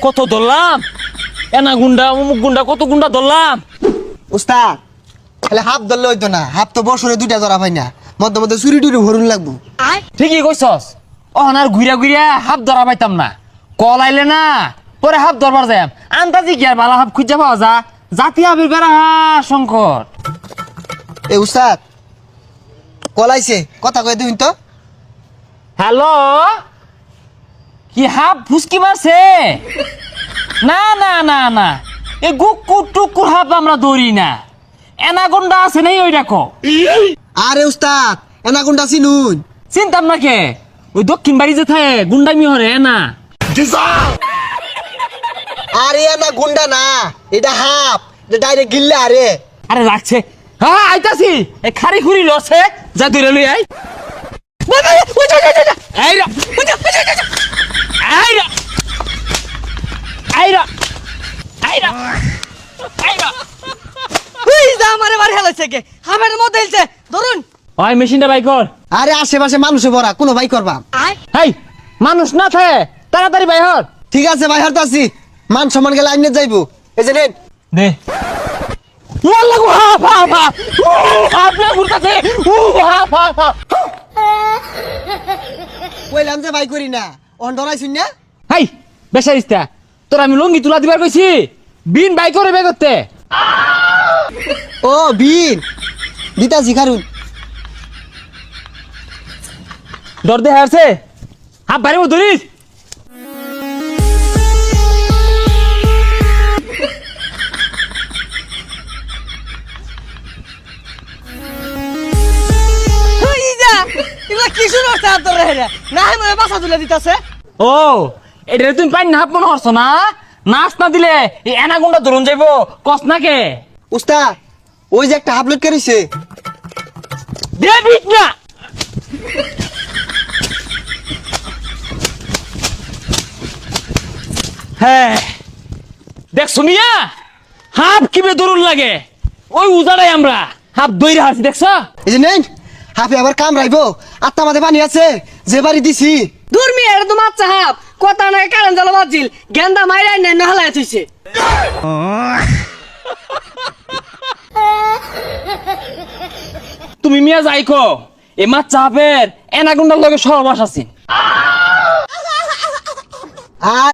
কত ধরলাম, এনা গুন্ডা অমুক গুন্ডা কত গুন্ডা ধরলাম। উস্তাদ খালি হাফ ধরলে হইতো না, হাফ তো বছরে 2টা ধরা পাই না, মধ্যে মধ্যে চুরি টুরি ভরুন লাগবো। ঠিকই কইছস, অহনার ঘুরা ঘুরা হাফ ধরা পাইতাম না, কল আইলে না পরে হাফ ধরবার যাই। আন্দাজি কি আর বালা হাফ খুঁজে পাওয়া যা, জাতি হাফের বেড়া সংকট। এ উস্তাদ কলাইছে, কথা কয়ে দিন তো। হ্যালো, কি হাফ ফুসকি মারছে? না না না না, এ গুকুর টুকুর হাফ আমরা ধরি না, এনাগন্ডা আছে নাই ওই দেখো। আরে উস্তাদ এনাকুন্ডা চিনুন? চিন্তাম না কে, ওই দক্ষিণ বাড়ি যে থাকে গুন্ডামি হরে না। আরে এনা গুন্ডা না, এটা হাফ, এটা ডাইরেক্ট গিল্লা। আরে আরে লাগছে, হ্যাঁ আইতাছি, এই খারি খুরি লছে যা দূরে লই আই। আইরা আইরা আইরা আইরা আইরা ওই যা আমারে বাড়ি হেলাইছে কে, হামের মধ্যে হেলছে ধরুন। ওই মেশিনটা বাই কর। আরে আশেপাশে মানুষে ভরা, কোনো ভাই করবা? হেই, মানুষ না থাকে তাড়াতাড়ি বাই হর। ঠিক আছে ভাই, হারতাছি। মান সম্মান গেলে আইনে যাইবো। এই যে নেন। দে ওয়াল্লাহ গো, হাফ হাফ হাফ হাফ না ঘুরতাছে, হাফ হাফ হাফ। কইলাম যে ভাই করি না, অন ধরাইছুন না। হাই বেসারিস্তা, তোর আমি লঙ্গি তুলা দিবার কইছি, বিন বাই করে বে করতে। ও বিন দিতাছি খারুন। ডর দে হারছে, হাফ বাইরে ধরিস। ওই যা এগুলা কি শুরু হচ্ছে তোর হেরা, না মনে বাসা তুলে দিতাছে। ও এটা তুমি পাই না হাফ মনে হচ্ছ না, নাচ না দিলে এই এনাগুন্ডা ধরুন যাইব কস না কে। উস্তাদ ওই যে একটা হাবলট করেছে। দেবিক না হ্যাঁ দেখ শুনিয়া হাফ কিবে দরুন লাগে, ওই উজাড়াই আমরা হাফ দইরে হাসি দেখছ। এই যে নেন, হাফে আবার কামড়াইবো। আত্মা মাঝে পানি আছে, যে বাড়ি দিছি। দূরমি এটা তো মাছ হাফ, কথা নাই কারণ জ্বালা বাজিল, গেন্দা মাইরাই নাই নহলাই থইছে। তুমি মিয়া যাইকো, এ মাছ চাপের এনাগুন্ডার লগে সহবাস আছি। আর